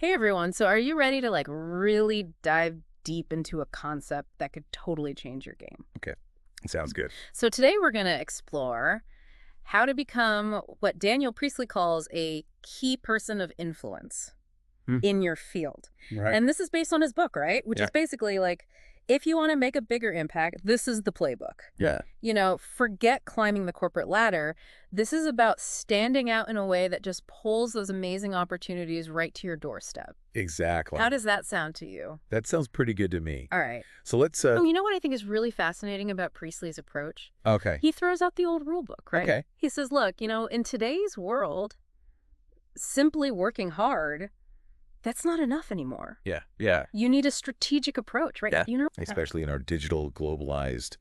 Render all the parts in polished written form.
Hey everyone, so are you ready to really dive deep into a concept that could totally change your game? Okay. Sounds good. So today we're going to explore how to become what Daniel Priestley calls a key person of influence Hmm. in your field. Right. And this is based on his book, right? Which Yeah. is basically like, if you want to make a bigger impact, this is the playbook. Yeah. Forget climbing the corporate ladder. This is about standing out in a way that just pulls those amazing opportunities right to your doorstep. Exactly. How does that sound to you? That sounds pretty good to me. All right. So let's Oh, you know what I think is really fascinating about Priestley's approach? okay. He throws out the old rule book, right? Okay. He says, look, in today's world, simply working hard, that's not enough anymore. Yeah. Yeah. You need a strategic approach, right? Yeah. Especially in our digital globalized,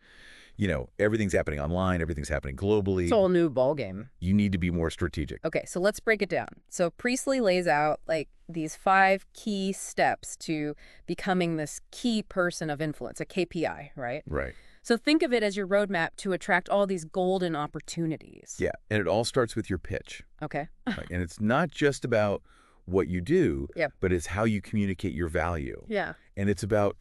everything's happening online, everything's happening globally. It's a whole new ballgame. You need to be more strategic. Okay, so let's break it down. So Priestley lays out these 5 key steps to becoming this key person of influence, a KPI, right? Right. So think of it as your roadmap to attract all these golden opportunities. Yeah. And it all starts with your pitch. Okay. Right? And it's not just about what you do, Yeah. but it's how you communicate your value. Yeah. And it's about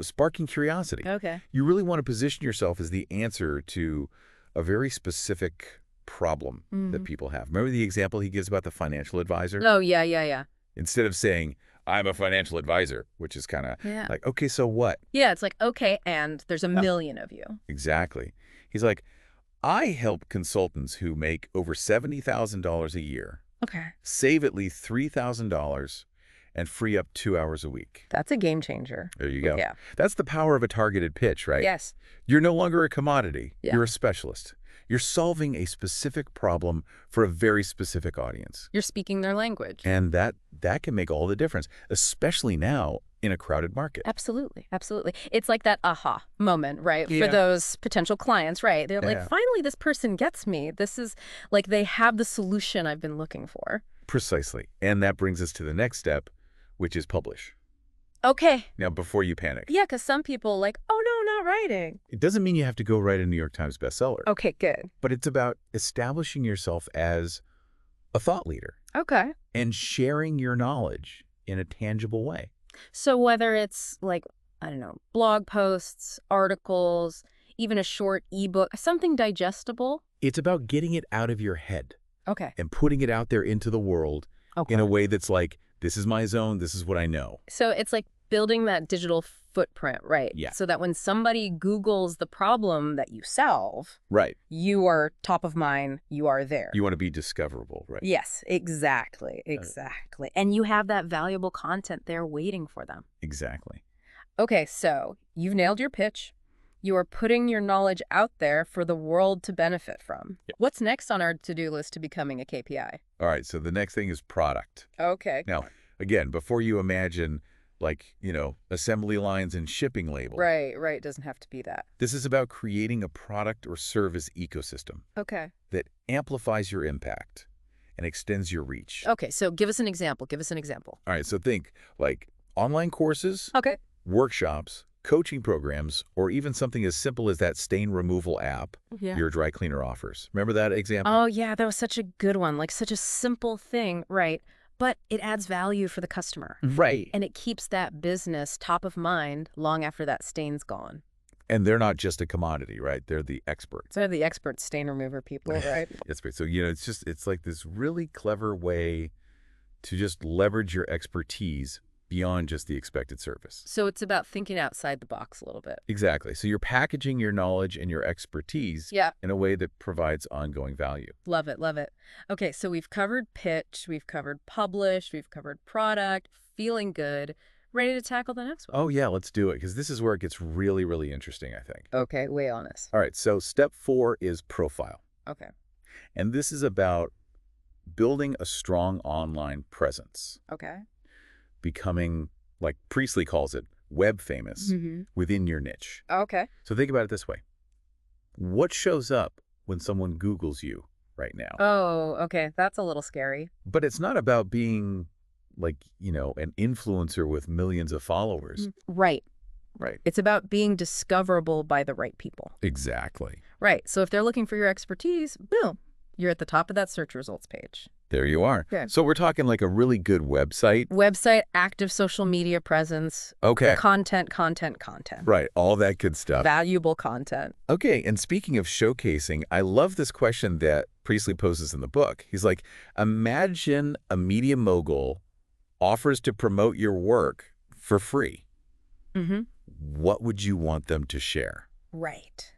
sparking curiosity. Okay. You really want to position yourself as the answer to a very specific problem that people have. Remember the example he gives about the financial advisor? Oh, yeah. Instead of saying, I'm a financial advisor, which is kind of Yeah. like, okay, so what? Yeah, it's like, okay, and there's a million of you. Exactly. He's like, I help consultants who make over $70,000 a year Okay. save at least $3,000 and free up 2 hours a week. That's a game changer. There you go. Yeah. That's the power of a targeted pitch, right? Yes. You're no longer a commodity. Yeah. You're a specialist. You're solving a specific problem for a very specific audience. You're speaking their language. And that can make all the difference, especially now in a crowded market. Absolutely. Absolutely. It's like that aha moment, right? Yeah. For those potential clients, right? They're like, Yeah. finally, this person gets me. This is like they have the solution I've been looking for. Precisely. And that brings us to the next step, which is publish. Okay. Now, before you panic. Yeah, because some people oh, no, not writing. It doesn't mean you have to go write a New York Times bestseller. Okay, good. But it's about establishing yourself as a thought leader Okay. and sharing your knowledge in a tangible way. So whether it's I don't know, blog posts, articles, even a short ebook, something digestible. It's about getting it out of your head Okay. and putting it out there into the world Okay. in a way that's like, this is my zone, this is what I know. So it's like building that digital footprint, right? Yeah. So that when somebody Googles the problem that you solve, Right. you are top of mind, you are there. You want to be discoverable, right? Yes, exactly. And you have that valuable content there waiting for them. Exactly. Okay, so you've nailed your pitch. You are putting your knowledge out there for the world to benefit from. Yep. What's next on our to-do list to becoming a KPI? All right, so the next thing is product. Okay. Now, again, before you imagine assembly lines and shipping labels. Right. Doesn't have to be that. This is about creating a product or service ecosystem Okay. that amplifies your impact and extends your reach. Okay, so give us an example. All right, so think like online courses, Okay. workshops, coaching programs, or even something as simple as that stain removal app Yeah. your dry cleaner offers. Remember that example? Oh, yeah, that was such a good one. Such a simple thing, right? But it adds value for the customer. Right. And it keeps that business top of mind long after that stain's gone. And they're not just a commodity, right? They're the experts. So they're the expert stain remover people, right? That's right. So, it's like this really clever way to just leverage your expertise beyond just the expected service. So it's about thinking outside the box a little bit. Exactly. So you're packaging your knowledge and your expertise Yeah. in a way that provides ongoing value. Love it. Okay, so we've covered pitch, we've covered publish, we've covered product, feeling good. Ready to tackle the next one? Oh, yeah, let's do it, because this is where it gets really, really interesting, I think. Okay, way on us. All right, so step 4 is profile. Okay. And this is about building a strong online presence, Okay. becoming, like Priestley calls it, web famous within your niche. Okay. So think about it this way. What shows up when someone Googles you right now? Oh, okay. That's a little scary. But it's not about being an influencer with millions of followers. Right. Right. It's about being discoverable by the right people. Exactly. Right. So if they're looking for your expertise, boom, you're at the top of that search results page. There you are. Okay. So we're talking like a really good website. Website, active social media presence, Okay. content. Right. All that good stuff. Valuable content. Okay. And speaking of showcasing, I love this question that Priestley poses in the book. He's like, imagine a media mogul offers to promote your work for free. Mm-hmm. What would you want them to share? Right.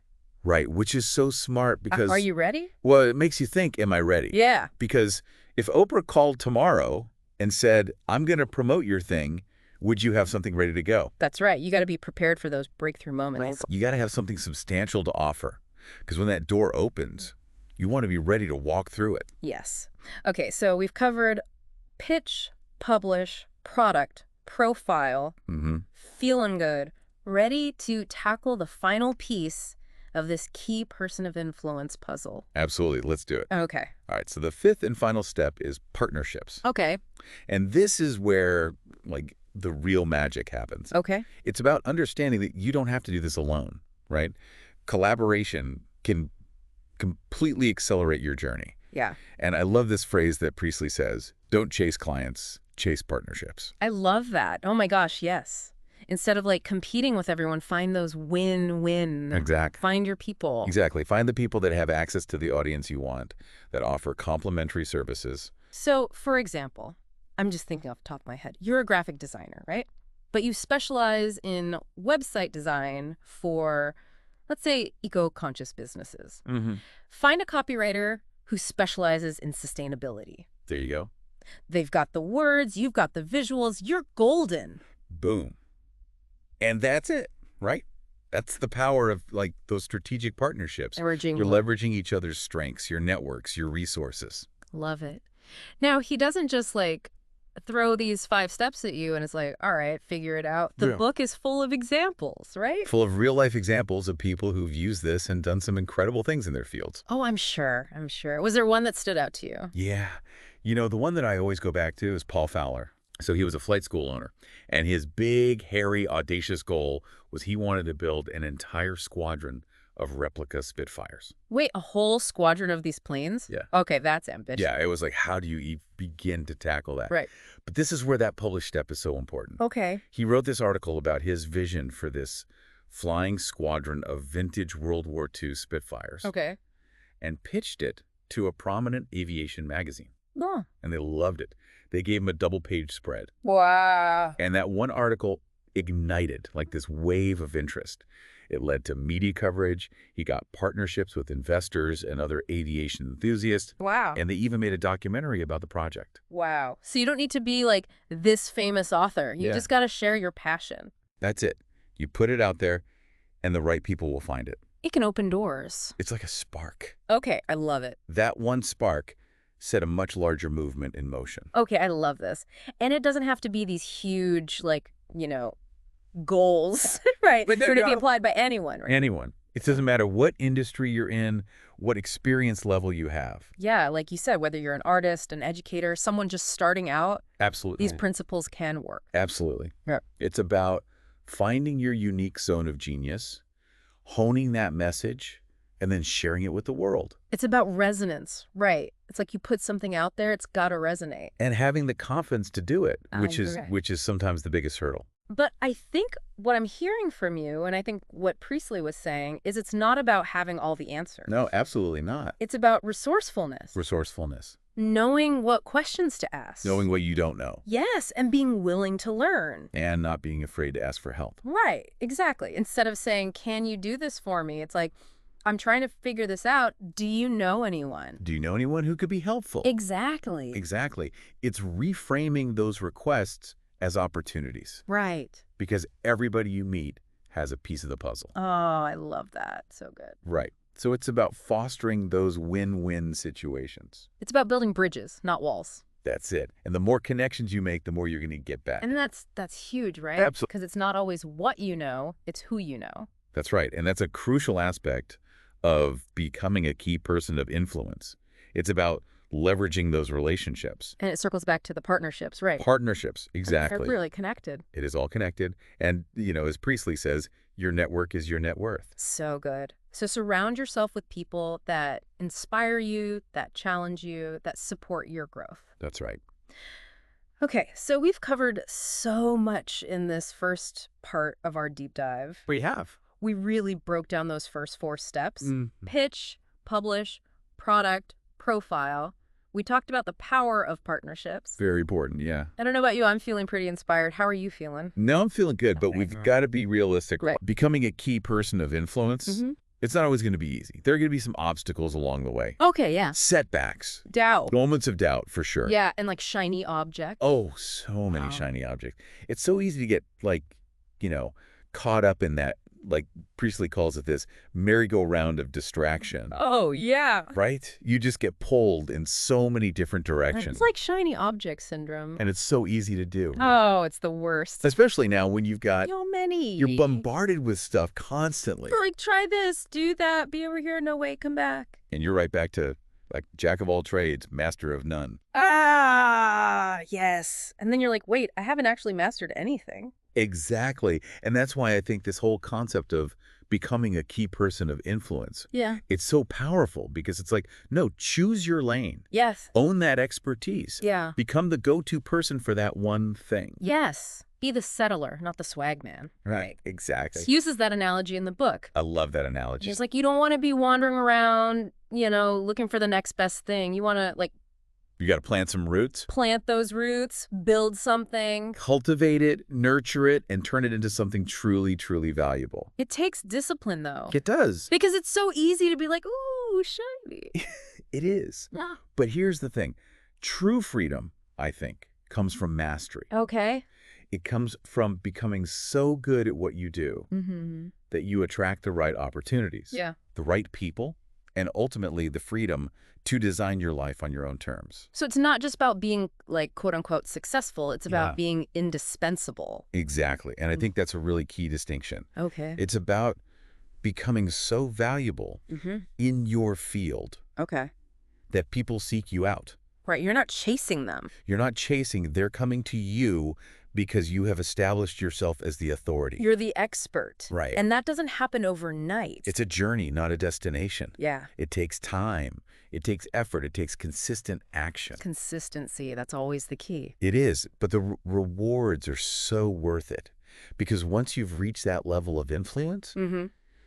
Right, which is so smart because... Are you ready? Well, it makes you think, am I ready? Yeah. Because if Oprah called tomorrow and said, I'm going to promote your thing, would you have something ready to go? That's right. You got to be prepared for those breakthrough moments. You got to have something substantial to offer. Because when that door opens, you want to be ready to walk through it. Yes. Okay, so we've covered pitch, publish, product, profile, feeling good, ready to tackle the final piece of this key person of influence puzzle. Absolutely. Let's do it. Okay. All right. So the fifth and final step is partnerships. Okay. And this is where, like, the real magic happens. Okay. It's about understanding that you don't have to do this alone, right? Collaboration can completely accelerate your journey. Yeah. And I love this phrase that Priestley says, don't chase clients, chase partnerships. I love that. Oh my gosh, yes. Instead of like competing with everyone, find those win-win. Exactly. Find your people. Exactly. Find the people that have access to the audience you want, that offer complementary services. So, for example, I'm just thinking off the top of my head. You're a graphic designer, right? But you specialize in website design for, let's say, eco-conscious businesses. Find a copywriter who specializes in sustainability. There you go. They've got the words, you've got the visuals, you're golden. Boom. And that's it, right? That's the power of, like, those strategic partnerships. You're leveraging each other's strengths, your networks, your resources. Love it. Now, he doesn't just, like, throw these 5 steps at you and it's like, all right, figure it out. The book is full of examples, right? Full of real-life examples of people who've used this and done some incredible things in their fields. Oh, I'm sure. Was there one that stood out to you? Yeah. You know, the one that I always go back to is Paul Fowler. So he was a flight school owner, and his big, hairy, audacious goal was he wanted to build an entire squadron of replica Spitfires. Wait, a whole squadron of these planes? Yeah. Okay, that's ambitious. Yeah, it was like, how do you begin to tackle that? Right. But this is where that published step is so important. Okay. He wrote this article about his vision for this flying squadron of vintage World War II Spitfires. Okay. And pitched it to a prominent aviation magazine. Oh. And they loved it. They gave him a double-page spread. Wow. And that one article ignited like this wave of interest. It led to media coverage. He got partnerships with investors and other aviation enthusiasts. Wow. And they even made a documentary about the project. Wow. So you don't need to be like this famous author. You just got to share your passion. That's it. You put it out there and the right people will find it. It can open doors. It's like a spark. Okay, I love it. That one spark set a much larger movement in motion. Okay, I love this. And it doesn't have to be these huge, like, goals, right? But to be applied by anyone, right? Anyone. It doesn't matter what industry you're in, what experience level you have. Yeah, like you said, whether you're an artist, an educator, someone just starting out, absolutely, these principles can work. Absolutely. Yeah. It's about finding your unique zone of genius, honing that message, and then sharing it with the world. It's about resonance, right? It's like you put something out there, it's got to resonate. And having the confidence to do it, which is sometimes the biggest hurdle. But I think what I'm hearing from you, and I think what Priestley was saying, is it's not about having all the answers. No, absolutely not. It's about resourcefulness. Resourcefulness. Knowing what questions to ask. Knowing what you don't know. Yes, and being willing to learn. And not being afraid to ask for help. Right, exactly. Instead of saying, can you do this for me? It's like, I'm trying to figure this out. Do you know anyone? Do you know anyone who could be helpful? Exactly. Exactly. It's reframing those requests as opportunities. Right. Because everybody you meet has a piece of the puzzle. Oh, I love that. So good. Right. So it's about fostering those win-win situations. It's about building bridges, not walls. That's it. And the more connections you make, the more you're going to get back. And that's huge, right? Absolutely. Because it's not always what you know, it's who you know. That's right. And that's a crucial aspect of becoming a key person of influence. It's about leveraging those relationships. And it circles back to the partnerships, right? Partnerships, exactly. They're really connected. It is all connected. And, as Priestley says, your network is your net worth. So good. So surround yourself with people that inspire you, that challenge you, that support your growth. That's right. Okay, so we've covered so much in this first part of our deep dive. We have. We really broke down those first 4 steps. Mm. Pitch, publish, product, profile. We talked about the power of partnerships. Very important, yeah. I don't know about you, I'm feeling pretty inspired. How are you feeling? No, I'm feeling good, but we've got to be realistic. Right. Becoming a key person of influence, it's not always going to be easy. There are going to be some obstacles along the way. Okay, yeah. Setbacks. Doubt. Moments of doubt, for sure. Yeah, and like shiny objects. Oh, so many shiny objects. It's so easy to get, like, caught up in that, like Priestley calls it, this merry-go-round of distraction. Oh, yeah. Right? You just get pulled in so many different directions. It's like shiny object syndrome. And it's so easy to do. Oh, it's the worst. Especially now when you've got, So many. you're bombarded with stuff constantly. Like, try this, do that, be over here, no, wait, come back. And you're right back to, like, jack of all trades, master of none. Ah, yes. And then you're like, wait, I haven't actually mastered anything. Exactly. And that's why I think this whole concept of becoming a key person of influence, Yeah. it's so powerful because it's like, no, choose your lane. Yes. Own that expertise. Yeah. Become the go-to person for that one thing. Yes. Be the settler, not the swag man. Right. Exactly. He uses that analogy in the book. I love that analogy. He's like, you don't want to be wandering around, looking for the next best thing. You want to, like, You got to plant some roots. plant those roots, build something. Cultivate it, nurture it, and turn it into something truly, truly valuable. It takes discipline, though. It does. Because it's so easy to be like, ooh, shiny. It is. Yeah. But here's the thing. True freedom, I think, comes from mastery. Okay. It comes from becoming so good at what you do that you attract the right opportunities, Yeah. the right people, and ultimately the freedom to design your life on your own terms. So it's not just about being, like, quote unquote successful. It's about Yeah. being indispensable. Exactly. And I think that's a really key distinction. Okay. It's about becoming so valuable in your field Okay. that people seek you out. Right. You're not chasing them. You're not chasing, they're coming to you because you have established yourself as the authority. You're the expert. Right. And that doesn't happen overnight. It's a journey, not a destination. Yeah. It takes time. It takes effort. It takes consistent action. Consistency. That's always the key. It is, but the rewards are so worth it. Because once you've reached that level of influence,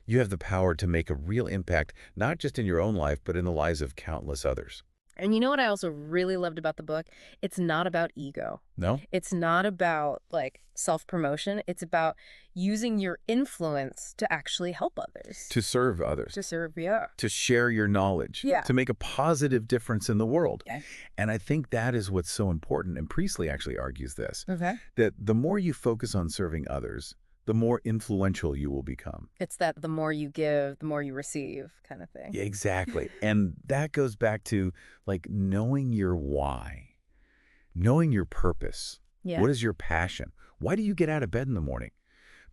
you have the power to make a real impact, not just in your own life, but in the lives of countless others. And you know what I also really loved about the book? It's not about ego. No? It's not about, like, self-promotion. It's about using your influence to actually help others. To serve others. To serve, yeah. To share your knowledge. Yeah. To make a positive difference in the world. Okay. And I think that is what's so important. And Priestley actually argues this. Okay. That the more you focus on serving others, the more influential you will become. It's that the more you give, the more you receive kind of thing. Yeah, exactly. And that goes back to, like, knowing your why, knowing your purpose. Yeah. What is your passion? Why do you get out of bed in the morning?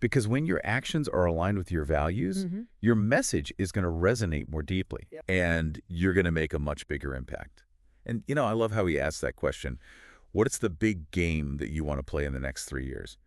Because when your actions are aligned with your values, your message is going to resonate more deeply, and you're going to make a much bigger impact. And, I love how he asks that question. What's the big game that you want to play in the next 3 years?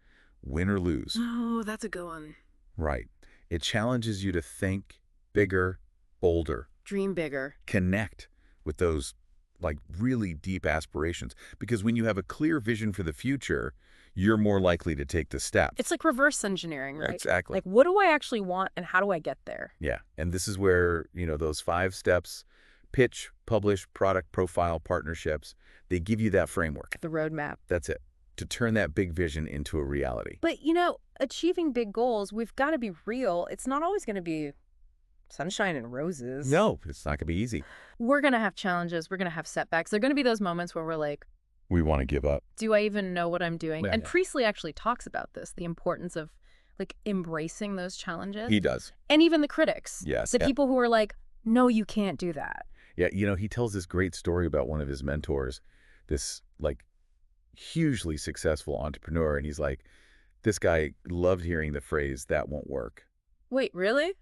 Win or lose? Oh, that's a good one. Right. It challenges you to think bigger, bolder. Dream bigger. Connect with those, like, really deep aspirations. Because when you have a clear vision for the future, you're more likely to take the steps. It's like reverse engineering, right? Exactly. Like, what do I actually want and how do I get there? Yeah. And this is where, those 5 steps, pitch, publish, product, profile, partnerships, they give you that framework. The roadmap. That's it. To turn that big vision into a reality. But, achieving big goals, we've got to be real. It's not always going to be sunshine and roses. No, it's not going to be easy. We're going to have challenges. We're going to have setbacks. There are going to be those moments where we're like, We want to give up. do I even know what I'm doing? Yeah. And Priestley actually talks about this, the importance of, like, embracing those challenges. He does. And even the critics. Yes. The people who are like, no, you can't do that. Yeah, he tells this great story about one of his mentors, this, like, hugely successful entrepreneur, and he's like, this guy loved hearing the phrase, that won't work. Wait, really?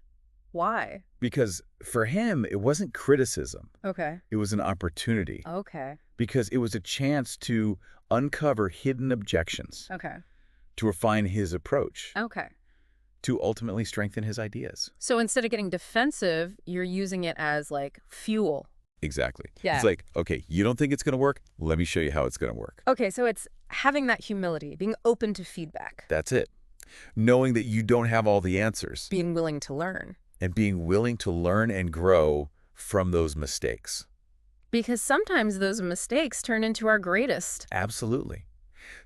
Why? Because for him, it wasn't criticism. Okay. It was an opportunity. Okay. Because it was a chance to uncover hidden objections, Okay. to refine his approach, Okay. to ultimately strengthen his ideas. So instead of getting defensive, you're using it as like fuel. Exactly. Yeah. It's like, okay, you don't think it's going to work? Let me show you how it's going to work. Okay, so it's having that humility, being open to feedback, That's it. Knowing that you don't have all the answers being willing to learn. and being willing to learn and grow from those mistakes. Because sometimes those mistakes turn into our greatest. Absolutely.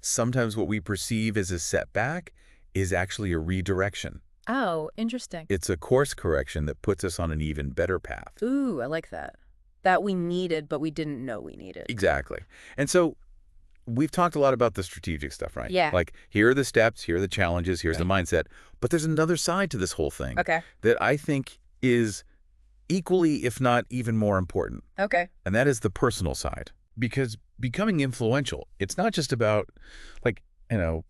Sometimes what we perceive as a setback is actually a redirection. Oh, interesting. It's a course correction that puts us on an even better path. Ooh, I like that. That we needed, but we didn't know we needed. Exactly. And so we've talked a lot about the strategic stuff, right? Yeah. Like, here are the steps, here are the challenges, here's the mindset. But there's another side to this whole thing Okay. that I think is equally, if not even more important. Okay. And that is the personal side. Because becoming influential, it's not just about, like,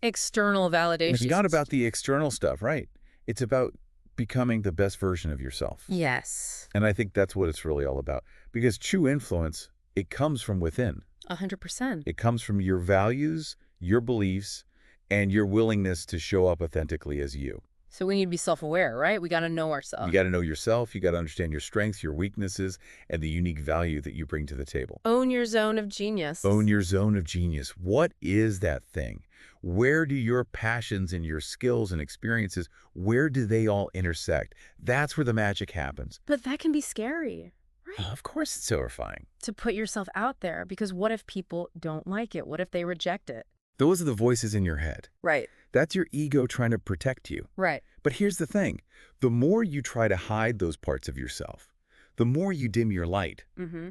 External validation. it's not about the external stuff, right? It's about becoming the best version of yourself. Yes. And I think that's what it's really all about. Because true influence, it comes from within. 100%. It comes from your values, your beliefs, and your willingness to show up authentically as you. So we need to be self-aware, right? We got to know ourselves. You got to know yourself. You got to understand your strengths, your weaknesses, and the unique value that you bring to the table. Own your zone of genius. Own your zone of genius. What is that thing? Where do your passions and your skills and experiences, where do they all intersect? That's where the magic happens. But that can be scary, right? Of course it's terrifying. To put yourself out there, because what if people don't like it? What if they reject it? Those are the voices in your head. Right. That's your ego trying to protect you. Right. But here's the thing. The more you try to hide those parts of yourself, the more you dim your light Mm-hmm.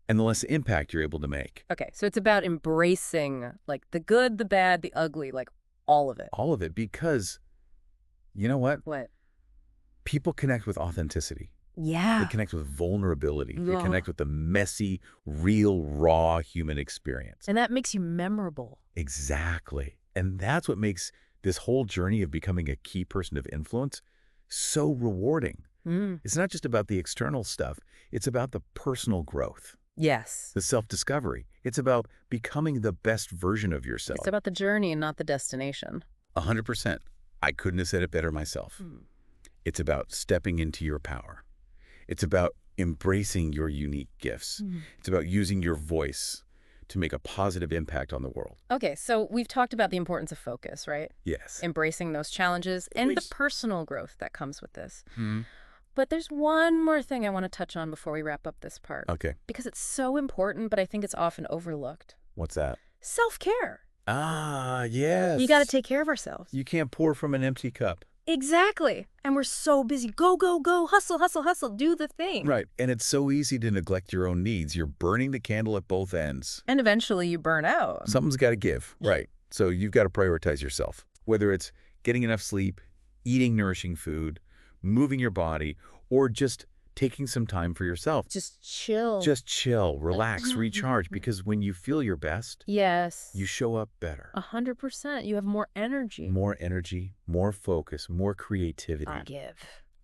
and the less impact you're able to make. Okay, so it's about embracing like the good, the bad, the ugly, like all of it. All of it, because you know what? What? People connect with authenticity. Yeah. They connect with vulnerability. They Yeah. connect with the messy, real, raw human experience. And that makes you memorable. Exactly. And that's what makes this whole journey of becoming a key person of influence so rewarding. Mm. It's not just about the external stuff. It's about the personal growth, Yes. the self-discovery. It's about becoming the best version of yourself. It's about the journey and not the destination. 100%. I couldn't have said it better myself. Mm. It's about stepping into your power. It's about embracing your unique gifts. Mm. It's about using your voice to make a positive impact on the world. Okay, so we've talked about the importance of focus, right? Yes. Embracing those challenges and the personal growth that comes with this. Hmm. But there's one more thing I want to touch on before we wrap up this part. Okay. Because it's so important, but I think it's often overlooked. What's that? Self-care. Ah, yes. You got to take care of ourselves. You can't pour from an empty cup. Exactly. And we're so busy. Go, go, go. Hustle, hustle, hustle. Do the thing. Right. And it's so easy to neglect your own needs. You're burning the candle at both ends. And eventually you burn out. Something's got to give. Right. So you've got to prioritize yourself. Whether it's getting enough sleep, eating nourishing food, moving your body, or just taking some time for yourself. Just chill. Just chill, relax, recharge, because when you feel your best, Yes. you show up better. 100%. You have more energy. More energy, more focus, more creativity I give.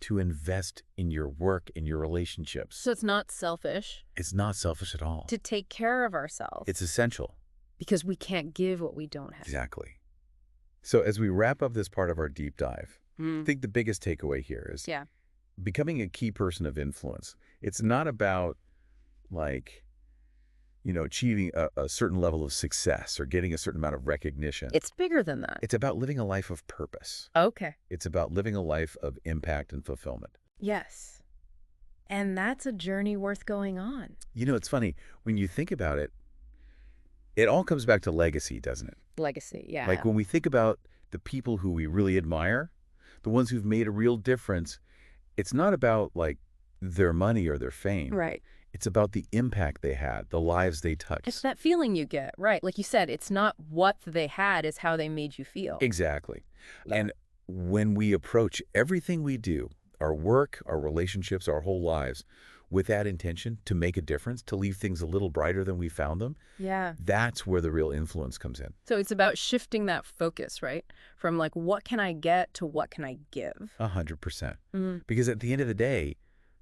to invest in your work, in your relationships. So it's not selfish It's not selfish at all. to take care of ourselves. It's essential. because we can't give what we don't have. Exactly. So as we wrap up this part of our deep dive, I Mm. think the biggest takeaway here is Yeah. becoming a key person of influence. It's not about achieving a certain level of success or getting a certain amount of recognition. It's bigger than that. It's about living a life of purpose. Okay. It's about living a life of impact and fulfillment. Yes. And that's a journey worth going on. You know, it's funny. When you think about it, it all comes back to legacy, doesn't it? Legacy, yeah. Like when we think about the people who we really admire, the ones who've made a real difference, it's not about like their money or their fame. Right. It's about the impact they had, the lives they touched. It's that feeling you get, right? Like you said, it's not what they had, it's how they made you feel. Exactly. And when we approach everything we do, our work, our relationships, our whole lives, with that intention to make a difference, to leave things a little brighter than we found them, Yeah. that's where the real influence comes in. So it's about shifting that focus, right? From like, what can I get to what can I give? 100%. Mm. Because at the end of the day,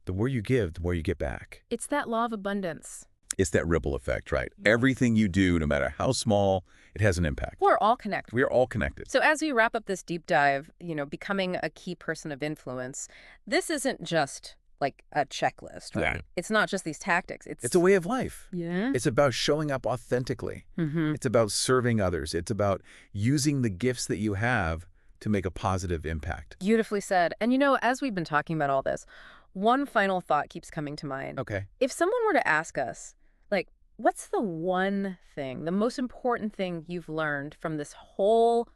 the more you give, the more you get back. It's that law of abundance. It's that ripple effect, right? Everything you do, no matter how small, it has an impact. We're all connected. We are all connected. So as we wrap up this deep dive, becoming a key person of influence, this isn't just like a checklist, right? Yeah. It's not just these tactics. It's a way of life. Yeah. It's about showing up authentically. Mm-hmm. It's about serving others. It's about using the gifts that you have to make a positive impact. Beautifully said. And as we've been talking about all this, one final thought keeps coming to mind. Okay. If someone were to ask us, like, what's the one thing, the most important thing you've learned from this whole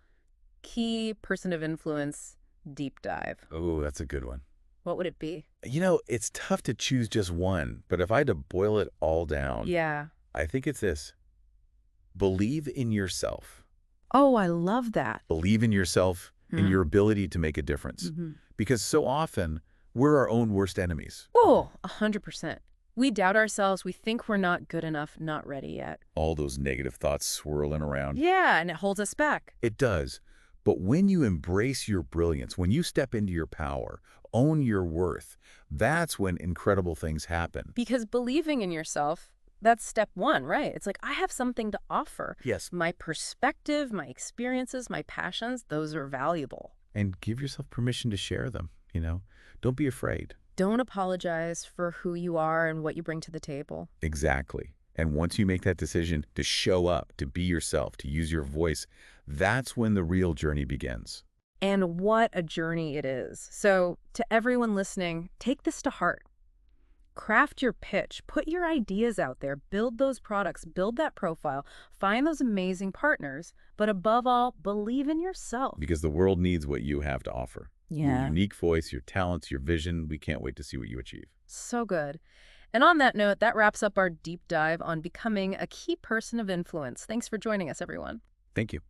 key person of influence deep dive? Oh, that's a good one. What would it be? It's tough to choose just one, but if I had to boil it all down, Yeah. I think it's this. Believe in yourself. Oh, I love that. Believe in yourself, in your ability to make a difference. Mm-hmm. Because so often, we're our own worst enemies. Oh, 100%. We doubt ourselves. We think we're not good enough, not ready yet. All those negative thoughts swirling around. Yeah, and it holds us back. It does. But when you embrace your brilliance, when you step into your power, own your worth, that's when incredible things happen. Because believing in yourself, that's step one, right? It's like, I have something to offer. Yes. My perspective, my experiences, my passions, those are valuable. And give yourself permission to share them, Don't be afraid. Don't apologize for who you are and what you bring to the table. Exactly. And once you make that decision to show up, to be yourself, to use your voice, that's when the real journey begins. And what a journey it is. So to everyone listening, take this to heart. Craft your pitch, put your ideas out there, build those products, build that profile, find those amazing partners, but above all, believe in yourself. Because the world needs what you have to offer. Your Yeah. unique voice, your talents, your vision. We can't wait to see what you achieve. So good. And on that note, that wraps up our deep dive on becoming a key person of influence. Thanks for joining us, everyone. Thank you.